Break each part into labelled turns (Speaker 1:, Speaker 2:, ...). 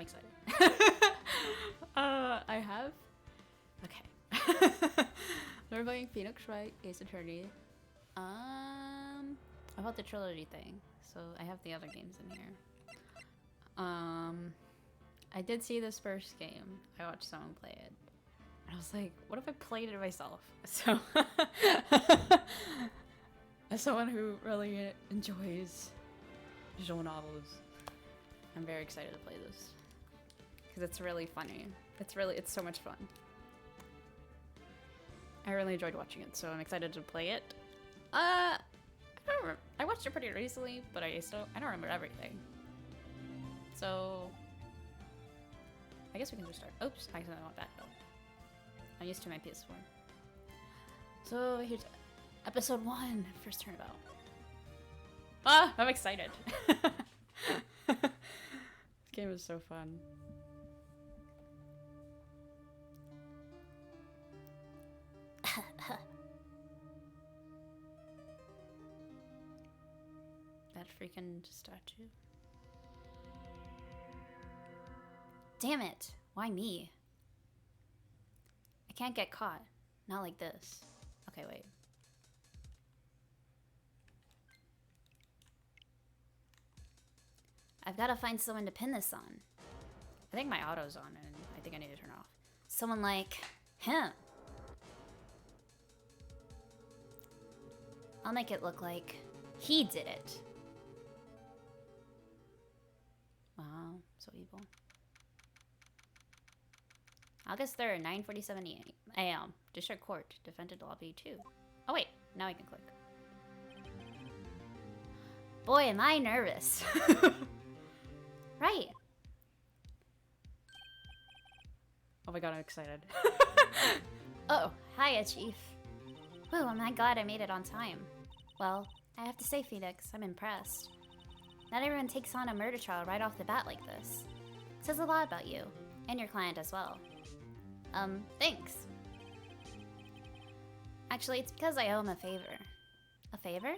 Speaker 1: I'm excited. I have... Okay. We're playing Phoenix Wright, Ace Attorney. About the trilogy thing. So I have the other games in here. I did see this first game. I watched someone play it. And I was like, what if I played it myself? So... As someone who really enjoys visual novels, I'm very excited to play this. Because it's really funny. It's so much fun. I really enjoyed watching it, so I'm excited to play it. I don't remember. I watched it pretty recently, but I don't remember everything. So I guess we can just start. Oops, I accidentally went back though. I'm used to my PS4. So here's episode 1, first turnabout. Ah, I'm excited. This game is so fun. That freaking statue. Damn it! Why me? I can't get caught. Not like this. Okay, wait. I've got to find someone to pin this on. I think my auto's on and I think I need to turn off. Someone like him. I'll make it look like he did it. Wow, so evil. August 3rd, 9:47 a.m. District Court, defendant lobby 2. Oh wait, now I can click. Boy, am I nervous. Right. Oh my god, I'm excited. Oh, hiya, Chief. Whew, am I glad I made it on time. Well, I have to say, Phoenix, I'm impressed. Not everyone takes on a murder trial right off the bat like this. It says a lot about you, and your client as well. Thanks. Actually, it's because I owe him a favor. A favor?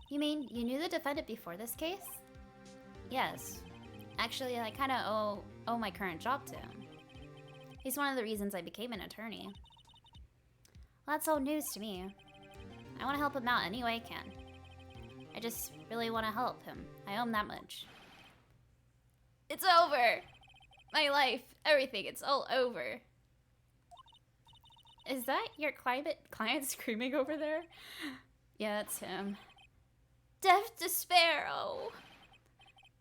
Speaker 1: You mean you knew the defendant before this case? Yes. Actually, I kinda owe my current job to him. He's one of the reasons I became an attorney. Well, that's old news to me. I want to help him out any way I can. I just really want to help him. I owe him that much. It's over! My life, everything, it's all over. Is that your client screaming over there? Yeah, that's him. Death, despair, oh.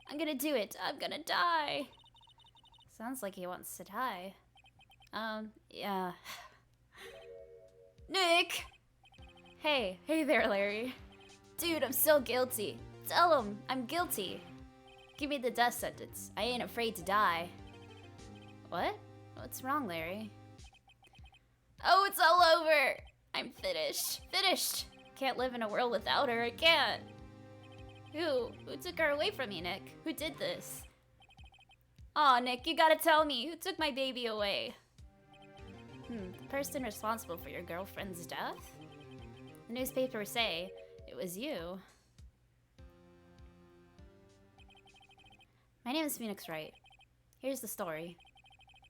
Speaker 1: I'm gonna do it. I'm gonna die. Sounds like he wants to die. Yeah. Nick! Hey there, Larry. Dude, I'm so guilty. Tell him I'm guilty. Give me the death sentence. I ain't afraid to die. What? What's wrong, Larry? Oh, it's all over! I'm finished. Finished! Can't live in a world without her. I can't. Who took her away from me, Nick? Who did this? Aw, Nick, you gotta tell me. Who took my baby away? The person responsible for your girlfriend's death? The newspapers say it was you. My name is Phoenix Wright. Here's the story.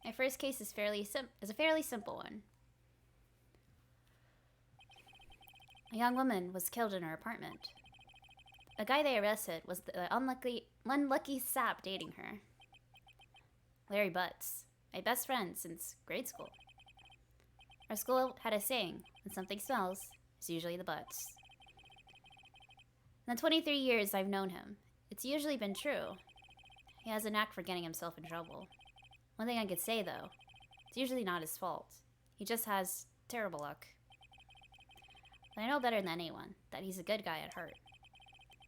Speaker 1: My first case is a fairly simple one. A young woman was killed in her apartment. The guy they arrested was the unlucky sap dating her. Larry Butts, my best friend since grade school. Our school had a saying, when something smells, it's usually the butts. In the 23 years I've known him, it's usually been true. He has a knack for getting himself in trouble. One thing I could say, though, it's usually not his fault. He just has terrible luck. But I know better than anyone that he's a good guy at heart.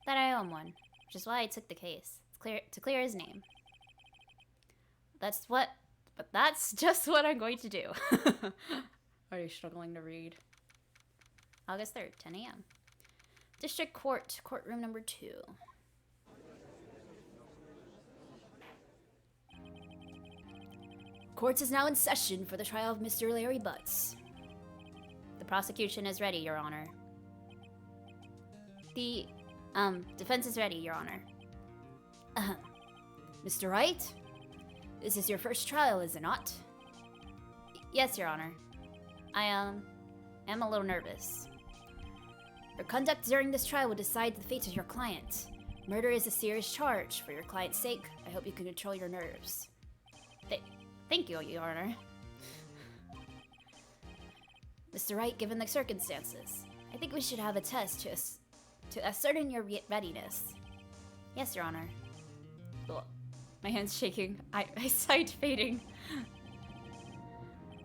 Speaker 1: That I owe him one, which is why I took the case, to clear his name. But that's just what I'm going to do. Are you struggling to read? August 3rd, 10 a.m. District Court, courtroom number 2. Court is now in session for the trial of Mr. Larry Butts. The prosecution is ready, Your Honor. The, defense is ready, Your Honor. Mr. Wright? This is your first trial, is it not? Yes, Your Honor. I am a little nervous. Your conduct during this trial will decide the fate of your client. Murder is a serious charge. For your client's sake, I hope you can control your nerves. Thank you, Your Honor. Mr. Wright, given the circumstances, I think we should have a test to ascertain your readiness. Yes, Your Honor. Ugh. My hand's shaking. Eyesight fading.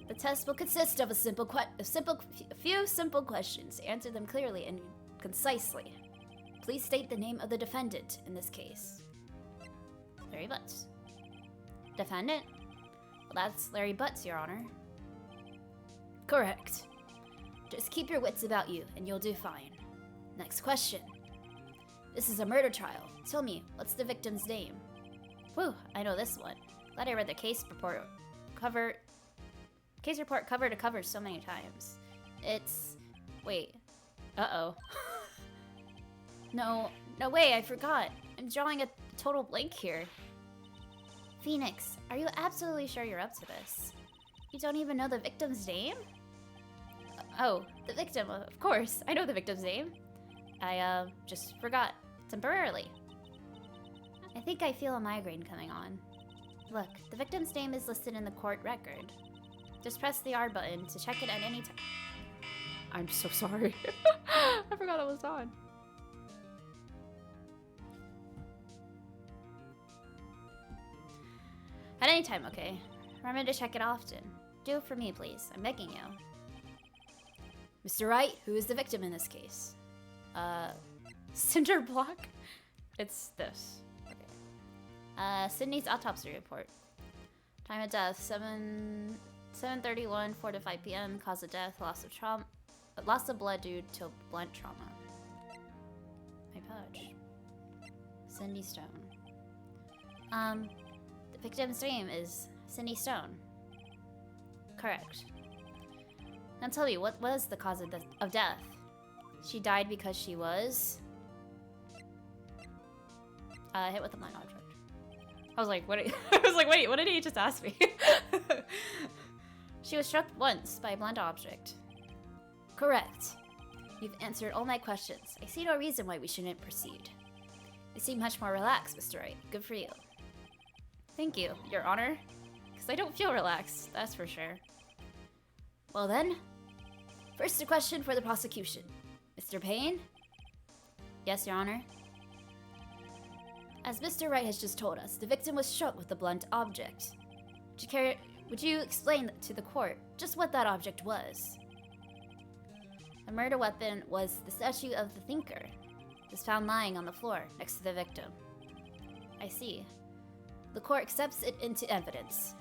Speaker 1: The test will consist of a few simple questions. Answer them clearly and concisely. Please state the name of the defendant in this case. Larry Butts. Defendant? Well, that's Larry Butts, Your Honor. Correct. Just keep your wits about you, and you'll do fine. Next question. This is a murder trial. Tell me, what's the victim's name? Whew, I know this one. Glad I read the case report cover to cover so many times. It's... Wait. Uh-oh. No way, I forgot. I'm drawing a total blank here. Phoenix, are you absolutely sure you're up to this? You don't even know the victim's name? Oh, the victim, of course. I know the victim's name. I, just forgot. Temporarily. I think I feel a migraine coming on. Look, the victim's name is listed in the court record. Just press the R button to check it at any time. I'm so sorry. I forgot it was on. At any time, okay? Remember to check it often. Do it for me, please. I'm begging you. Mr. Wright, who is the victim in this case? Cinder block? It's this. Okay. Sydney's autopsy report. Time of death, 7:31, 4 to 5 p.m. Cause of death, loss of blood due to blunt trauma. My pouch. Cindy Stone. The victim's name is Cindy Stone. Correct. Now tell me, what was the cause of death? She died because she was... hit with a blunt object. I was like, what? I was like, wait, what did he just ask me? She was struck once by a blunt object. Correct. You've answered all my questions. I see no reason why we shouldn't proceed. You seem much more relaxed, Mr. Wright. Good for you. Thank you, Your Honor. Because I don't feel relaxed, that's for sure. Well then, first a question for the prosecution. Mr. Payne? Yes, Your Honor. As Mr. Wright has just told us, the victim was struck with a blunt object. Would you explain to the court just what that object was? The murder weapon was the statue of the Thinker. It was found lying on the floor next to the victim. I see. The court accepts it into evidence.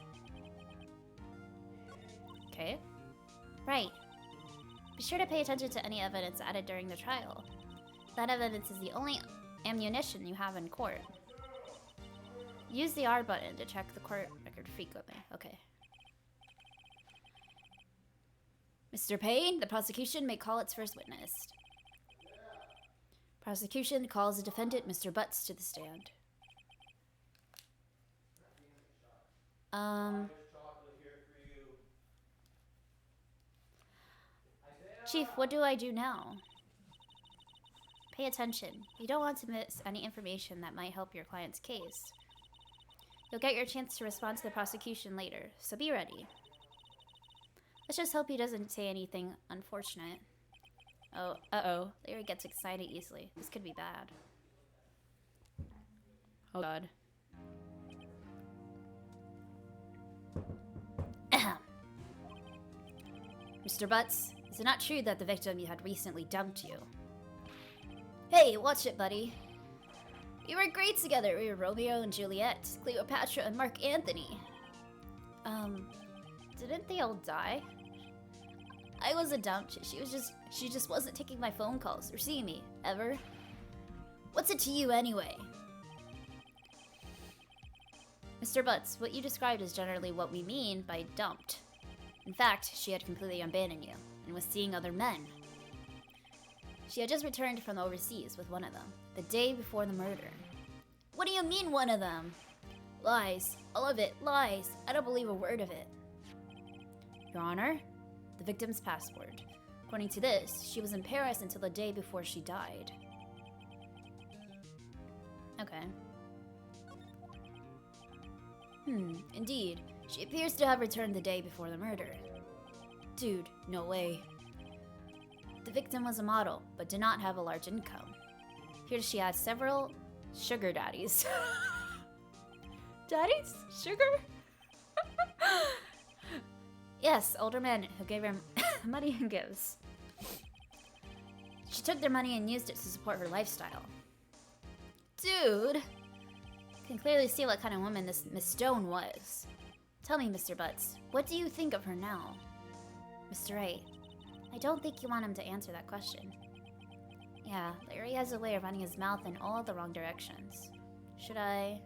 Speaker 1: Okay. Right. Be sure to pay attention to any evidence added during the trial. That evidence is the only ammunition you have in court. Use the R button to check the court record frequently. Okay. Mr. Payne, the prosecution may call its first witness. Prosecution calls the defendant, Mr. Butts, to the stand. Chief, what do I do now? Pay attention. You don't want to miss any information that might help your client's case. You'll get your chance to respond to the prosecution later, so be ready. Let's just hope he doesn't say anything unfortunate. Oh, uh-oh. Larry gets excited easily. This could be bad. Oh god. Mr. Butts, is it not true that the victim you had recently dumped you? Hey, watch it, buddy. We were great together. We were Romeo and Juliet, Cleopatra and Mark Anthony. Didn't they all die? I wasn't dumped. She just wasn't taking my phone calls or seeing me, ever. What's it to you anyway? Mr. Butts, what you described is generally what we mean by dumped. In fact, she had completely abandoned you and was seeing other men. She had just returned from overseas with one of them, the day before the murder. What do you mean, one of them? Lies. All of it. Lies. I don't believe a word of it. Your Honor, the victim's passport. According to this, she was in Paris until the day before she died. Okay. Indeed. She appears to have returned the day before the murder. Dude, no way. The victim was a model, but did not have a large income. Here she had several sugar daddies. Daddies? Sugar? Yes, older men who gave her money and gifts. She took their money and used it to support her lifestyle. Dude! Can clearly see what kind of woman this Miss Stone was. Tell me, Mr. Butts, what do you think of her now? Mr. Wright, I don't think you want him to answer that question. Yeah, Larry has a way of running his mouth in all the wrong directions. Should I...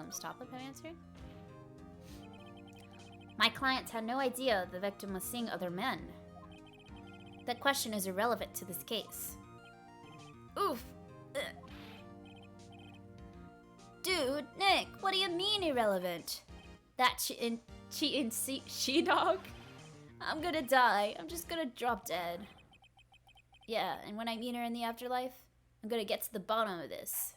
Speaker 1: stop him from answering? My clients had no idea the victim was seeing other men. That question is irrelevant to this case. Oof! Ugh. Dude, Nick, what do you mean irrelevant? That cheating she-dog? I'm gonna die. I'm just gonna drop dead. Yeah, and when I meet her in the afterlife, I'm gonna get to the bottom of this.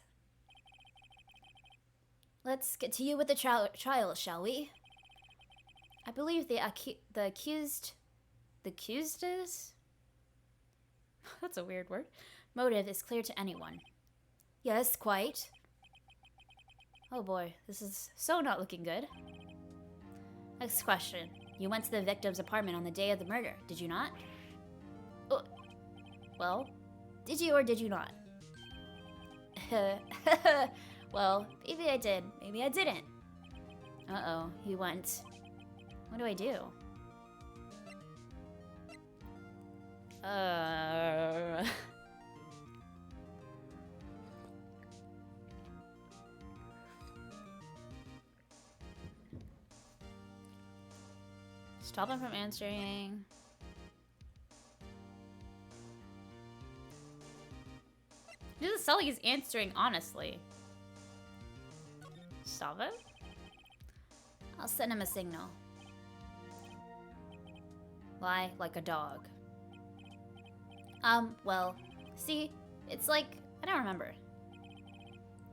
Speaker 1: Let's get to you with the trial, shall we? I believe the accused... The accused is? That's a weird word. Motive is clear to anyone. Yes, quite. Oh boy, this is so not looking good. Next question. You went to the victim's apartment on the day of the murder, did you not? Oh, well, did you or did you not? Well, maybe I did, maybe I didn't. Uh-oh, he went. What do I do? Stop him from answering. It doesn't sound like he's answering honestly. Stop him? I'll send him a signal. Lie like a dog. Well, see, it's like, I don't remember.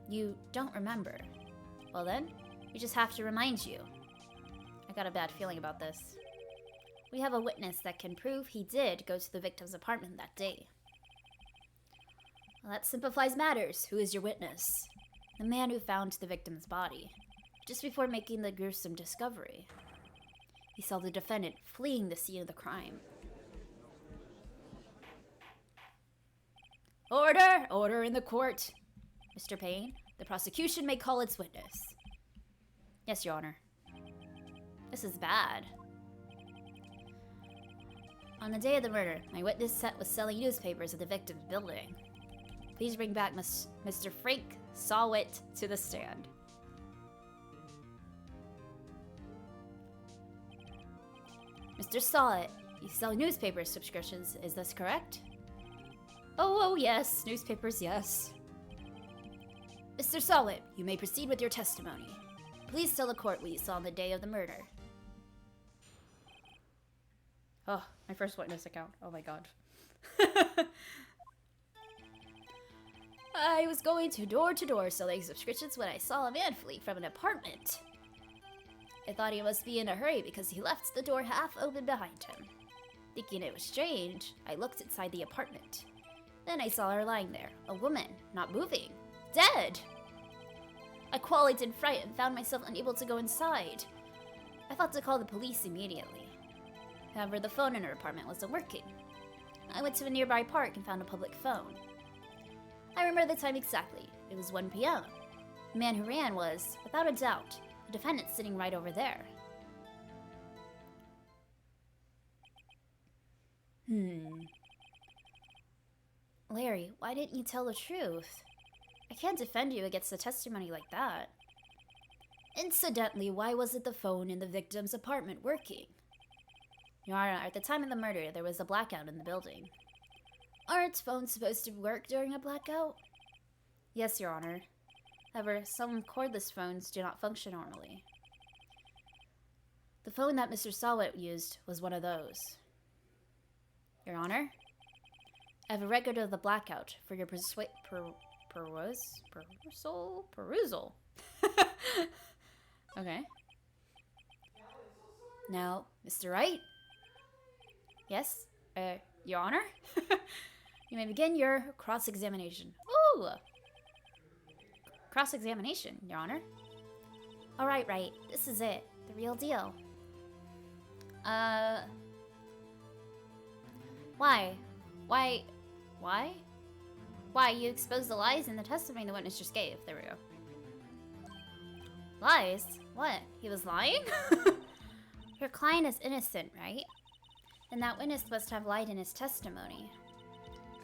Speaker 1: You don't remember. Well then, we just have to remind you. I got a bad feeling about this. We have a witness that can prove he did go to the victim's apartment that day. Well, that simplifies matters. Who is your witness? The man who found the victim's body, just before making the gruesome discovery. He saw the defendant fleeing the scene of the crime. Order! Order in the court! Mr. Payne, the prosecution may call its witness. Yes, Your Honor. This is bad. On the day of the murder, my witness set was selling newspapers at the victim's building. Please bring back Mr. Frank Sawit to the stand. Mr. Sawit, you sell newspaper subscriptions, is this correct? Oh, yes, newspapers, yes. Mr. Sawit, you may proceed with your testimony. Please tell the court what you saw on the day of the murder. Oh, my first witness account. Oh my god. I was going door to door selling subscriptions when I saw a man flee from an apartment. I thought he must be in a hurry because he left the door half open behind him. Thinking it was strange, I looked inside the apartment. Then I saw her lying there, a woman, not moving, dead! I qualied in fright and found myself unable to go inside. I thought to call the police immediately. However, the phone in her apartment wasn't working. I went to a nearby park and found a public phone. I remember the time exactly. It was 1 p.m. The man who ran was, without a doubt, the defendant sitting right over there. Larry, why didn't you tell the truth? I can't defend you against a testimony like that. Incidentally, why wasn't the phone in the victim's apartment working? Your Honor, at the time of the murder, there was a blackout in the building. Aren't phones supposed to work during a blackout? Yes, Your Honor. However, some cordless phones do not function normally. The phone that Mr. Sawit used was one of those. Your Honor? I have a record of the blackout for your perusal. Okay. Now, Mr. Wright? Yes? Your Honor? You may begin your cross-examination. Ooh! Cross-examination, Your Honor. Alright, Wright. This is it. The real deal. Why? Why? Why? You exposed the lies in the testimony the witness just gave. There we go. Lies? What? He was lying? Your client is innocent, right? Then that witness must have lied in his testimony.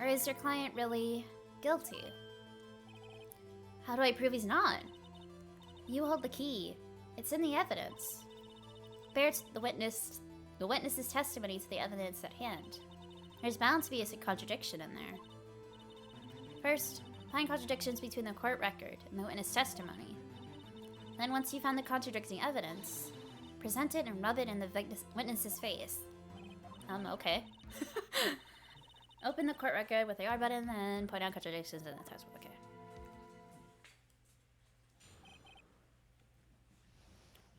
Speaker 1: Or is your client really guilty? How do I prove he's not? You hold the key. It's in the evidence. Compare the witness's testimony to the evidence at hand. There's bound to be a contradiction in there. First, find contradictions between the court record and the witness testimony. Then once you found the contradicting evidence, present it and rub it in the witness's face. Okay. Open the court record with the R button, then point out contradictions in the test. Okay.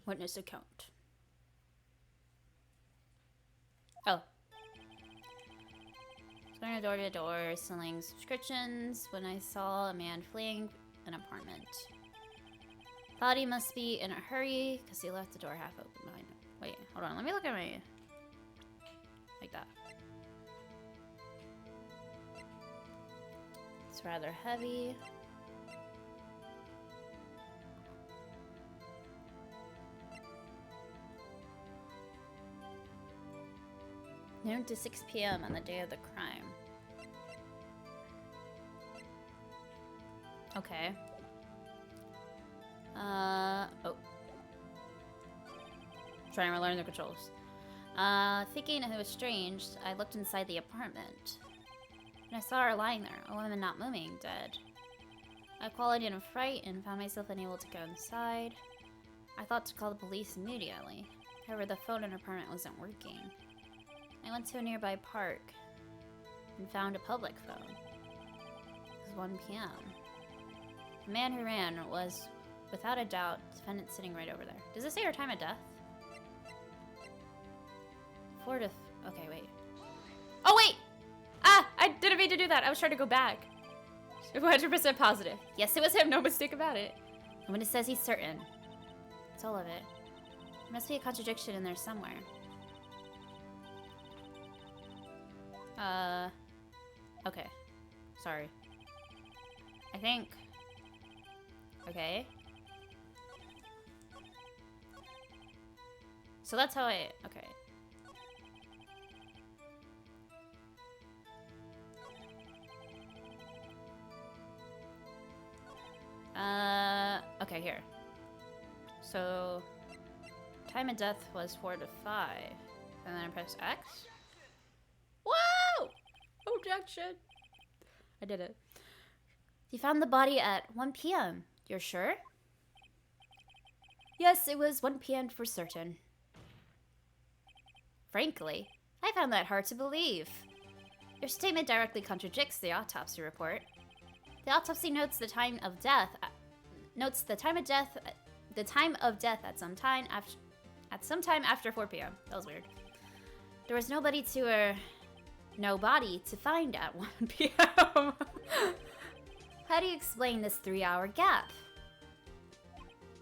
Speaker 1: Witness account. Oh. Going door to door, selling subscriptions when I saw a man fleeing an apartment. Thought he must be in a hurry because he left the door half open behind him. Wait, hold on. Let me look at my... Like that. It's rather heavy. Noon to 6 p.m. on the day of the crime. Okay. Oh. Trying to learn the controls. Thinking it was strange, I looked inside the apartment. And I saw her lying there, a woman not moving, dead. I qualified in a fright and found myself unable to go inside. I thought to call the police immediately. However, the phone in her apartment wasn't working. I went to a nearby park and found a public phone. It was 1 p.m. The man who ran was, without a doubt, the defendant sitting right over there. Does it say her time of death? 4 to... Okay, wait. Oh, wait! Ah! I didn't mean to do that. I was trying to go back. 100% positive. Yes, it was him. No mistake about it. And when it says he's certain, it's all of it. There must be a contradiction in there somewhere. Okay. Sorry. I think... Okay. So that's how I... Okay. Okay, here. So... Time of death was 4 to 5. And then I press X. Whoa! Objection! I did it. You found the body at 1 p.m. You're sure? Yes, it was 1 p.m. for certain. Frankly, I found that hard to believe. Your statement directly contradicts the autopsy report. The autopsy notes the time of death. The time of death at some time after 4 p.m. That was weird. There was no body to find at 1 p.m. How do you explain this 3-hour gap?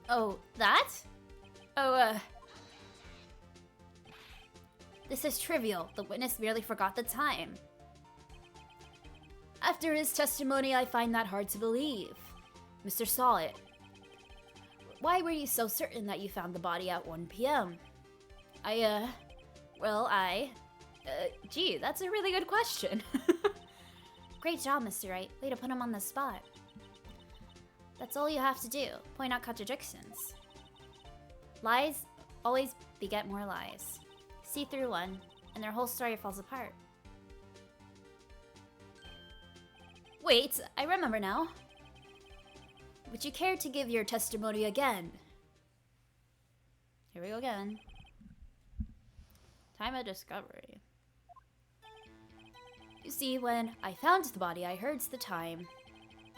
Speaker 1: Oh, that? Oh, This is trivial. The witness merely forgot the time. After his testimony, I find that hard to believe. Mr. Sawit, why were you so certain that you found the body at 1 p.m.? Gee, that's a really good question. Great job, Mr. Wright. Way to put him on the spot. That's all you have to do. Point out contradictions. Lies always beget more lies. See through one, and their whole story falls apart. Wait, I remember now. Would you care to give your testimony again? Here we go again. Time of discovery. You see, when I found the body, I heard the time.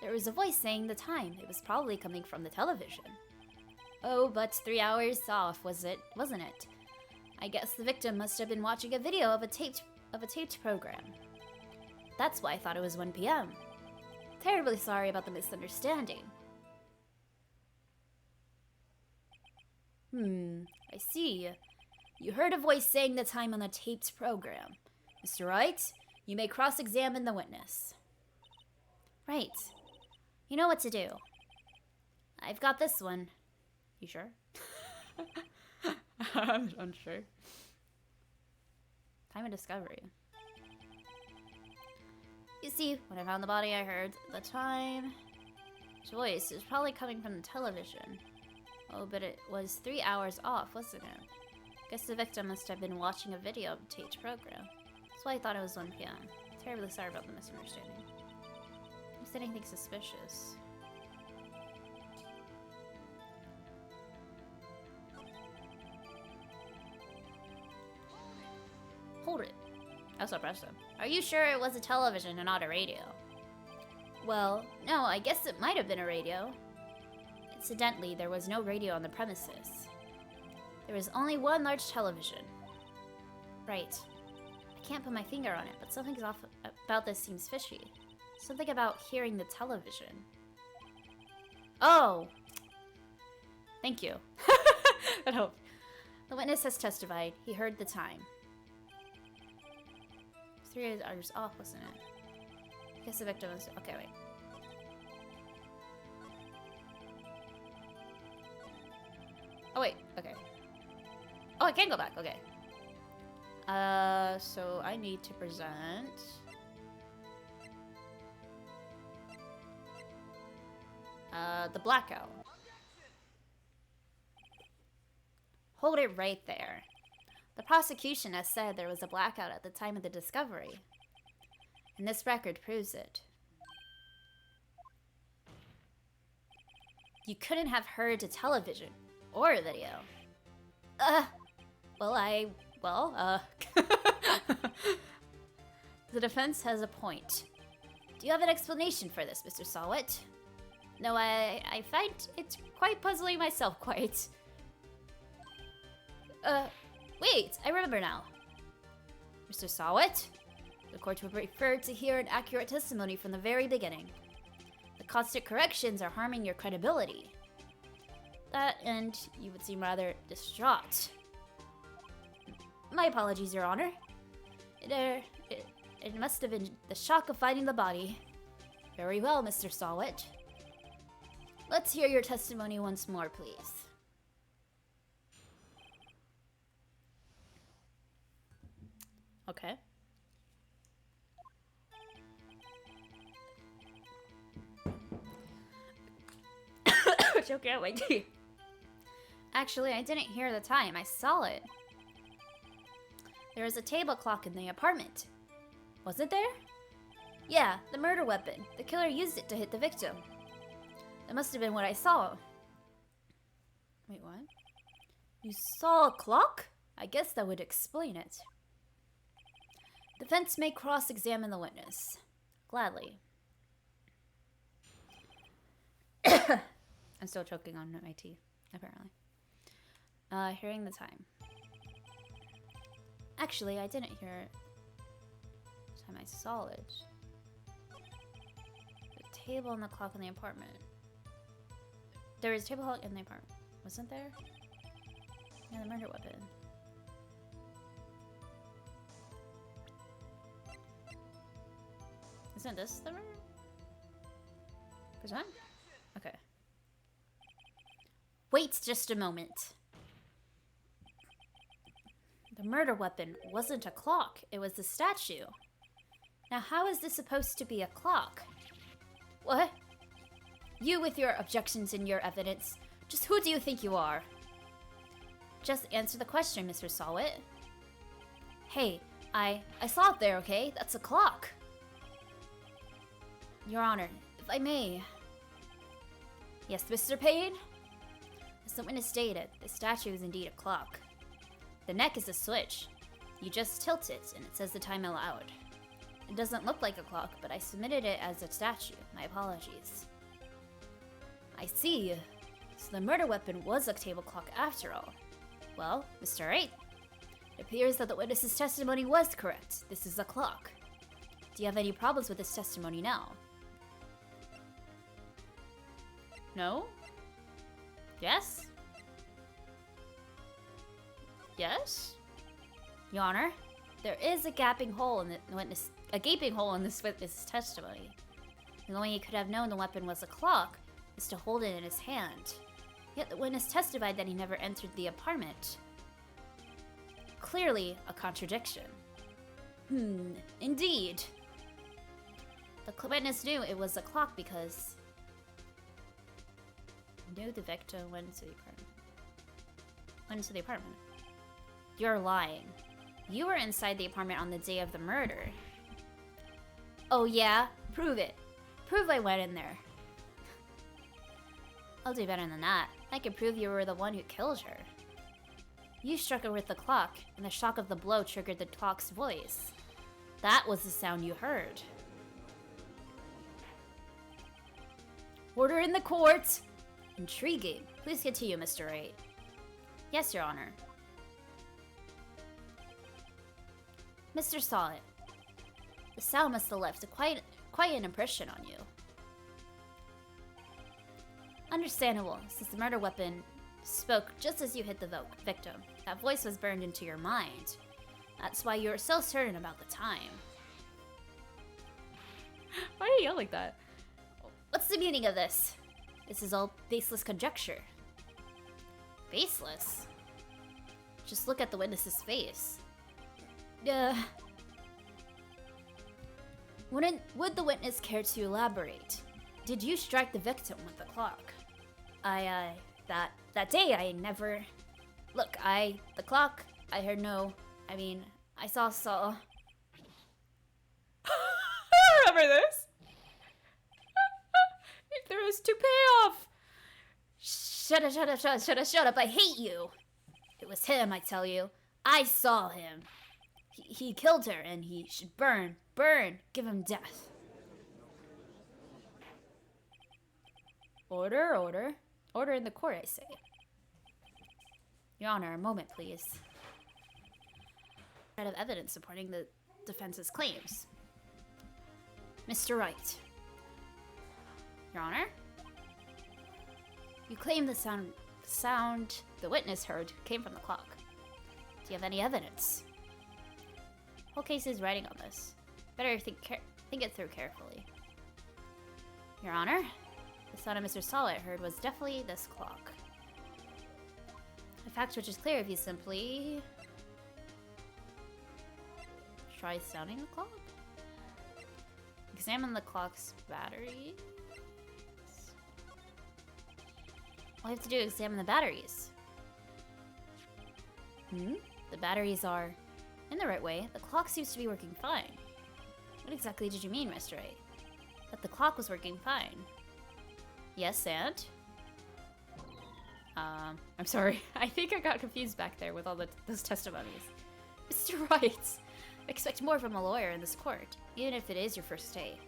Speaker 1: There was a voice saying the time. It was probably coming from the television. Oh, but 3 hours off, wasn't it? I guess the victim must have been watching a video of a taped program. That's why I thought it was 1 p.m. Terribly sorry about the misunderstanding. I see. You heard a voice saying the time on the taped program. Mr. Wright, you may cross-examine the witness. Right. You know what to do. I've got this one. You sure? I'm unsure. Time of discovery. You see, when I found the body, I heard the time. Voice is probably coming from the television. Oh, but it was 3 hours off, wasn't it? Guess the victim must have been watching a video of a taped program. That's why I thought it was 1 p.m. Terribly sorry about the misunderstanding. Is there anything suspicious? Hold it. That's impressive. Are you sure it was a television and not a radio? Well, no, I guess it might have been a radio. Incidentally, there was no radio on the premises. There was only one large television. Right. I can't put my finger on it, but something's off about this seems fishy. Something about hearing the television. Oh! Thank you. I hope. The witness has testified. He heard the time. 3 hours off, wasn't it? I guess the victim was... Okay, wait. Oh, wait. Okay. Oh, I can go back. Okay. So I need to present... the blackout. Hold it right there. The prosecution has said there was a blackout at the time of the discovery. And this record proves it. You couldn't have heard a television or a video. The defense has a point. Do you have an explanation for this, Mr. Sawit? No, I find it quite puzzling myself, quite. Wait, I remember now. Mr. Sawit? The court would prefer to hear an accurate testimony from the very beginning. The constant corrections are harming your credibility. That, and you would seem rather distraught. My apologies, Your Honor. It must have been the shock of finding the body. Very well, Mr. Sawit. Let's hear your testimony once more, please. Okay. Choking out my teeth. Actually, I didn't hear the time. I saw it. There was a table clock in the apartment. Wasn't there? Yeah, the murder weapon. The killer used it to hit the victim. That must have been what I saw. Wait, what? You saw a clock? I guess that would explain it. Defense may cross-examine the witness. Gladly. I'm still choking on my tea, apparently. Hearing the time. Actually, I didn't hear it. The time I saw it. The table and the clock in the apartment. There was a table clock in the apartment. Wasn't there? Yeah, the murder weapon. Isn't this the murder? Present? Okay. Wait just a moment. The murder weapon wasn't a clock. It was a statue. Now, how is this supposed to be a clock? What? You with your objections and your evidence. Just who do you think you are? Just answer the question, Mr. Sawit. Hey, I saw it there, okay? That's a clock. Your Honor, if I may. Yes, Mr. Payne? As the witness stated, the statue is indeed a clock. The neck is a switch. You just tilt it, and it says the time allowed. It doesn't look like a clock, but I submitted it as a statue. My apologies. I see. So the murder weapon was a table clock after all. Well, Mr. Wright, it appears that the witness's testimony was correct. This is a clock. Do you have any problems with this testimony now? No? Yes? Yes? Your Honor, there is a gaping hole in this witness's testimony. The only way he could have known the weapon was a clock is to hold it in his hand. Yet the witness testified that he never entered the apartment. Clearly a contradiction. Indeed. The witness knew it was a clock because he knew the victim went into the apartment. You're lying. You were inside the apartment on the day of the murder. Oh yeah? Prove it. Prove I went in there. I'll do better than that. I can prove you were the one who killed her. You struck her with the clock, and the shock of the blow triggered the clock's voice. That was the sound you heard. Order in the court! Intriguing. Please continue, Mr. Wright. Yes, Your Honor. Mr. Solid, the sound must have left quite an impression on you. Understandable, since the murder weapon spoke just as you hit the victim. That voice was burned into your mind. That's why you were so certain about the time. Why do you yell like that? What's the meaning of this? This is all baseless conjecture. Baseless? Just look at the witness's face. Would the witness care to elaborate? Did you strike the victim with the clock? That day I never... Look, the clock, I heard no... I saw... I remember this. There was to pay off. Shut up, I hate you. It was him, I tell you. I saw him. He killed her, and he should burn, give him death. Order in the court, I say. Your Honor, a moment, please. Out of evidence supporting the defense's claims. Mr. Wright. Your Honor? You claim the sound the witness heard came from the clock. Do you have any evidence? Whole case is writing on this. Better think it through carefully. Your Honor, the sound Mr. Solid heard was definitely this clock. A fact which is clear if you simply... try sounding the clock? Examine the clock's batteries. All you have to do is examine the batteries. The batteries are in the right way. The clock seems to be working fine. What exactly did you mean, Mr. Wright? That the clock was working fine. Yes, and? I'm sorry. I think I got confused back there with all those testimonies. Mr. Wright! Expect more from a lawyer in this court, even if it is your first day.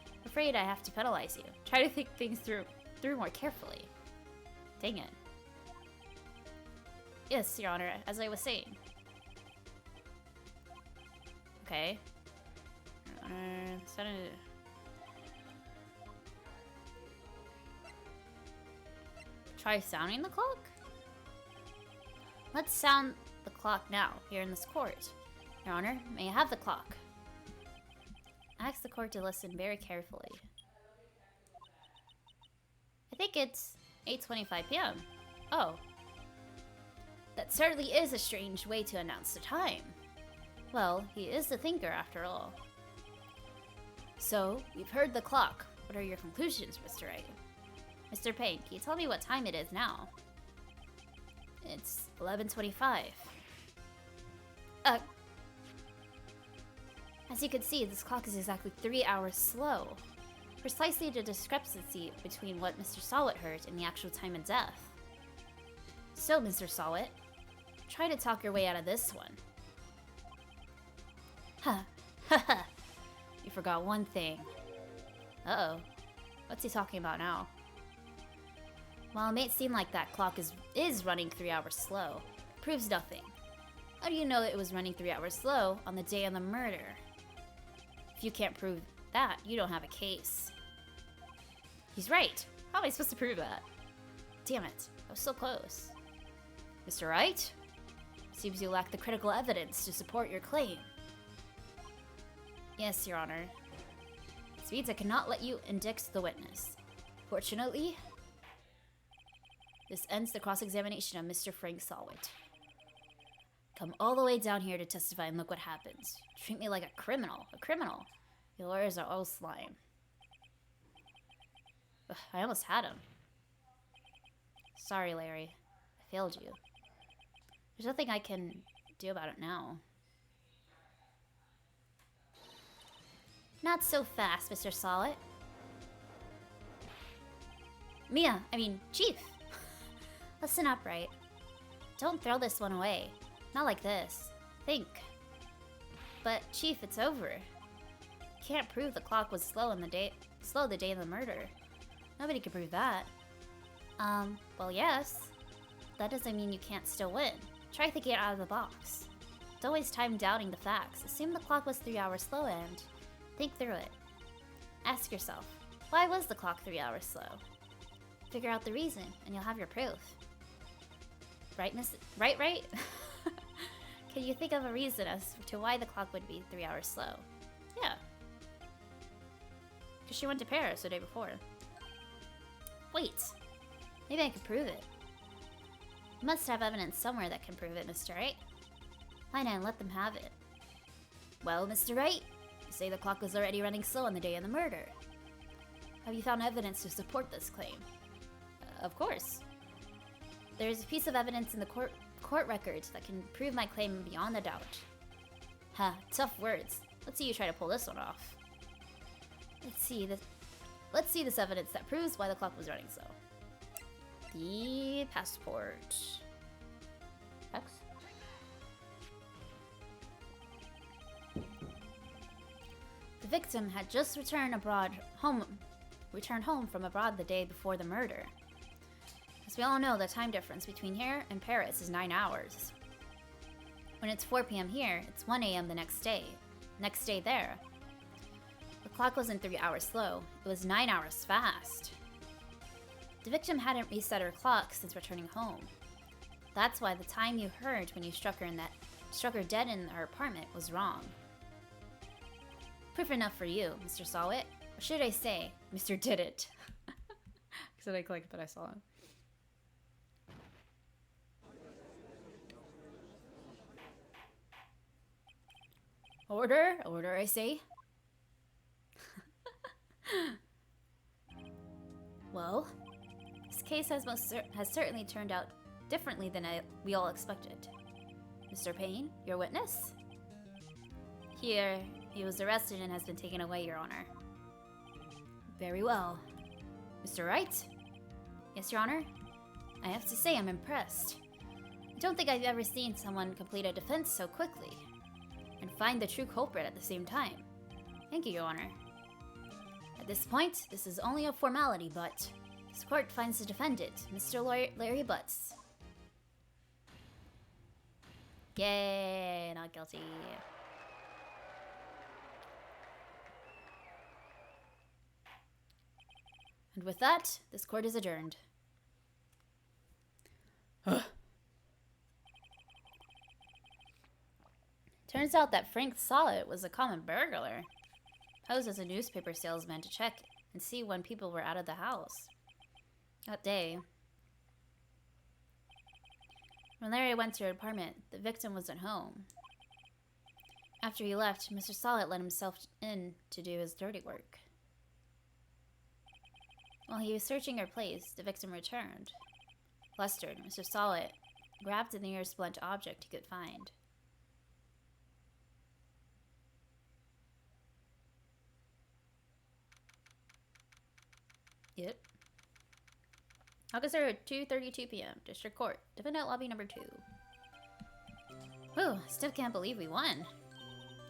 Speaker 1: I'm afraid I have to penalize you. Try to think things through more carefully. Dang it. Yes, Your Honor, as I was saying. Okay. Try sounding the clock? Let's sound the clock now, here in this court. Your Honor, may I have the clock? I ask the court to listen very carefully. I think it's 8:25 p.m. Oh. That certainly is a strange way to announce the time. Well, he is the thinker after all. So, we've heard the clock. What are your conclusions, Mr. Wright? Mr. Payne, can you tell me what time it is now? It's 11:25. As you can see, this clock is exactly 3 hours slow. precisely the discrepancy between what Mr. Sawit heard and the actual time of death. So, Mr. Sawit, try to talk your way out of this one. Huh. Haha. You forgot one thing. Uh-oh. What's he talking about now? While it may seem like that clock is running 3 hours slow, it proves nothing. How do you know it was running 3 hours slow on the day of the murder? If you can't prove that, you don't have a case. He's right. How am I supposed to prove that? Damn it. I was so close. Mr. Wright? Seems you lack the critical evidence to support your claim. Yes, Your Honor. This means I cannot let you indict the witness. Fortunately, this ends the cross-examination of Mr. Frank Sawit. Come all the way down here to testify and look what happens. Treat me like a criminal. A criminal. Your lawyers are all slime. Ugh, I almost had him. Sorry, Larry. I failed you. There's nothing I can do about it now. Not so fast, Mr. Sawit. Chief. Listen up, Wright. Don't throw this one away. Not like this. Think. But, Chief, it's over. Can't prove the clock was slow the day of the murder. Nobody can prove that. Well, yes. That doesn't mean you can't still win. Try thinking out of the box. Don't waste time doubting the facts. Assume the clock was 3 hours slow and think through it. Ask yourself, why was the clock 3 hours slow? Figure out the reason, and you'll have your proof. Right, Right? Can you think of a reason as to why the clock would be 3 hours slow? Yeah. Because she went to Paris the day before. Wait. Maybe I can prove it. You must have evidence somewhere that can prove it, Mr. Wright. Why not let them have it? Well, Mr. Wright, you say the clock was already running slow on the day of the murder. Have you found evidence to support this claim? Of course. There's a piece of evidence in the court records that can prove my claim beyond a doubt. Ha, tough words. Let's see you try to pull this one off. Let's see this evidence that proves why the clock was running slow. The passport. X? The victim had just returned home from abroad the day before the murder. As we all know, the time difference between here and Paris is 9 hours. When it's 4 p.m. here, it's 1 a.m. the next day. Next day there. The clock wasn't 3 hours slow, it was 9 hours fast. The victim hadn't reset her clock since returning home. That's why the time you heard when you struck her dead in her apartment was wrong. Proof enough for you, Mr. Sawit. Or should I say, Mr. Did It? Because I clicked, but I saw him. Order, I say. Well, this case has certainly turned out differently than we all expected. Mr. Payne, your witness? Here, he was arrested and has been taken away, Your Honor. Very well. Mr. Wright? Yes, Your Honor? I have to say I'm impressed. I don't think I've ever seen someone complete a defense so quickly. And find the true culprit at the same time. Thank you, Your Honor. At this point, this is only a formality, but this court finds the defendant, Mr. Larry Butts. Yay, not guilty. And with that, this court is adjourned. Turns out that Frank Sawit was a common burglar. Posed as a newspaper salesman to check and see when people were out of the house. That day, when Larry went to her apartment, the victim wasn't home. After he left, Mr. Sawit let himself in to do his dirty work. While he was searching her place, the victim returned. Flustered, Mr. Sawit grabbed the nearest blunt object he could find. Yep. August 3rd, 2:32 p.m. District Court. Defendant lobby number 2. Whew, still can't believe we won.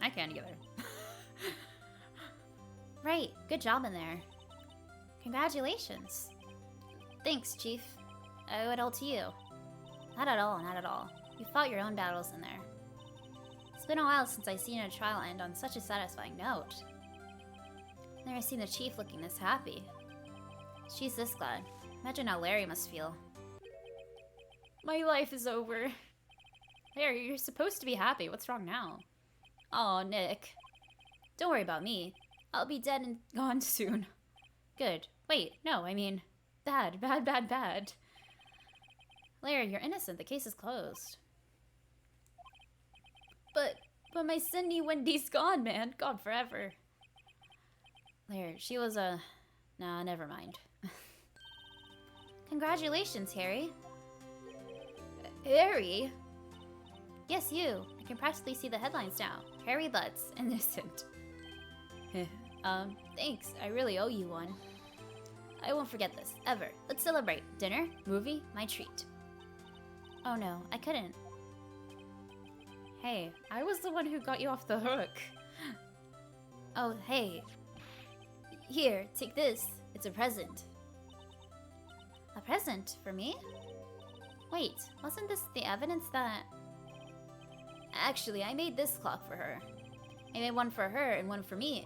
Speaker 1: I can't either. Right, good job in there. Congratulations. Thanks, Chief. I owe it all to you. Not at all, not at all. You fought your own battles in there. It's been a while since I've seen a trial end on such a satisfying note. I've never seen the Chief looking this happy. She's this glad. Imagine how Larry must feel. My life is over. Larry, you're supposed to be happy. What's wrong now? Aw, Nick. Don't worry about me. I'll be dead and gone soon. Good. Wait, no, I mean... Bad, bad, bad, bad. Larry, you're innocent. The case is closed. But my Cindy Wendy's gone, man. Gone forever. Larry, she was a... Nah, never mind. Congratulations, Harry. Harry? Yes, you. I can practically see the headlines now. Harry Butts, innocent. Thanks. I really owe you one. I won't forget this, ever. Let's celebrate. Dinner, movie, my treat. Oh no, I couldn't. Hey, I was the one who got you off the hook. Oh, hey. Here, take this. It's a present. A present? For me? Wait, wasn't this the evidence that... Actually, I made this clock for her. I made one for her and one for me.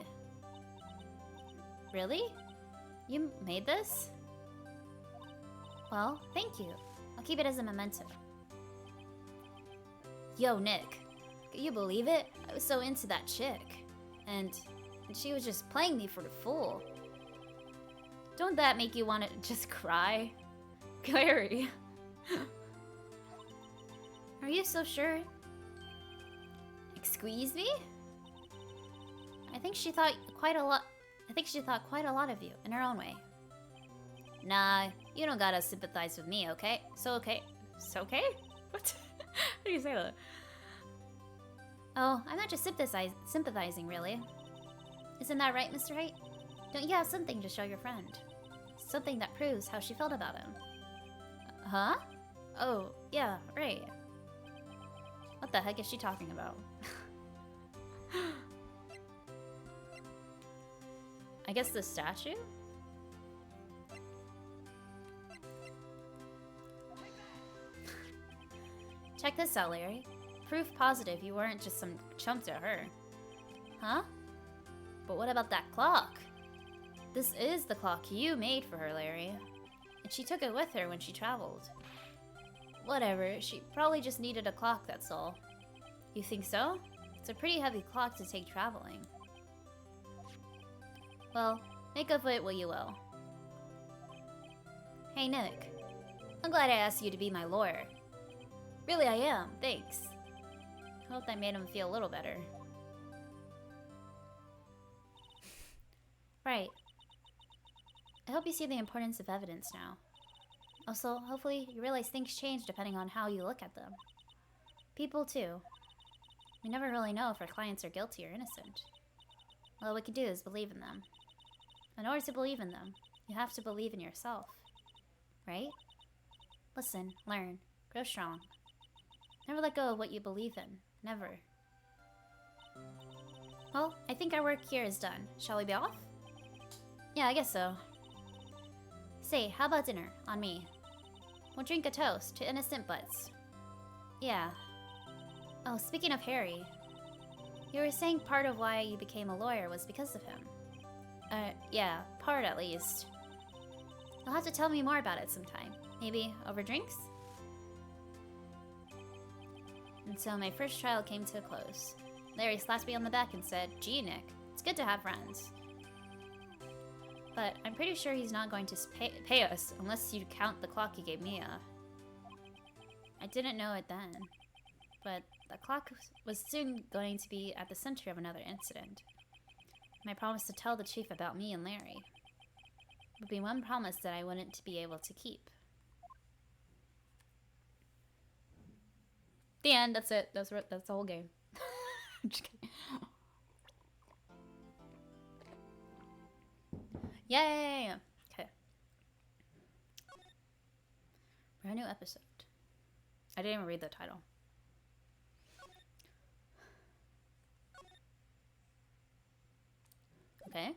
Speaker 1: Really? You made this? Well, thank you. I'll keep it as a memento. Yo, Nick. Can you believe it? I was so into that chick. And she was just playing me for the fool. Don't that make you want to just cry? Clary. Are you so sure? Excuse me? I think she thought quite a lot of you in her own way. Nah, you don't gotta sympathize with me, okay? So okay? What? How do you say that? Oh, I'm not just sympathizing, really. Isn't that right, Mr. Wright? Don't you have something to show your friend? Something that proves how she felt about him. Huh? Oh, yeah, right. What the heck is she talking about? I guess the statue? Check this out, Larry. Proof positive you weren't just some chump to her. Huh? But what about that clock? This is the clock you made for her, Larry. And she took it with her when she traveled. Whatever, she probably just needed a clock, that's all. You think so? It's a pretty heavy clock to take traveling. Well, make of it what you will. Hey, Nick. I'm glad I asked you to be my lawyer. Really, I am. Thanks. I hope that made him feel a little better. Right. I hope you see the importance of evidence now. Also, hopefully you realize things change depending on how you look at them. People, too. We never really know if our clients are guilty or innocent. All we can do is believe in them. In order to believe in them, you have to believe in yourself. Right? Listen, learn, grow strong. Never let go of what you believe in. Never. Well, I think our work here is done. Shall we be off? Yeah, I guess so. Say, how about dinner? On me. We'll drink a toast to innocent butts. Yeah. Oh, speaking of Harry. You were saying part of why you became a lawyer was because of him. Yeah, part at least. You'll have to tell me more about it sometime. Maybe over drinks? And so my first trial came to a close. Larry slapped me on the back and said, "Gee, Nick, it's good to have friends." But I'm pretty sure he's not going to pay us unless you count the clock he gave Mia. I didn't know it then, but the clock was soon going to be at the center of another incident. My promise to tell the chief about me and Larry would be one promise that I wouldn't be able to keep. The end. That's it. That's the whole game. I'm just kidding. Yay! Okay. No new episode. I didn't even read the title. Okay.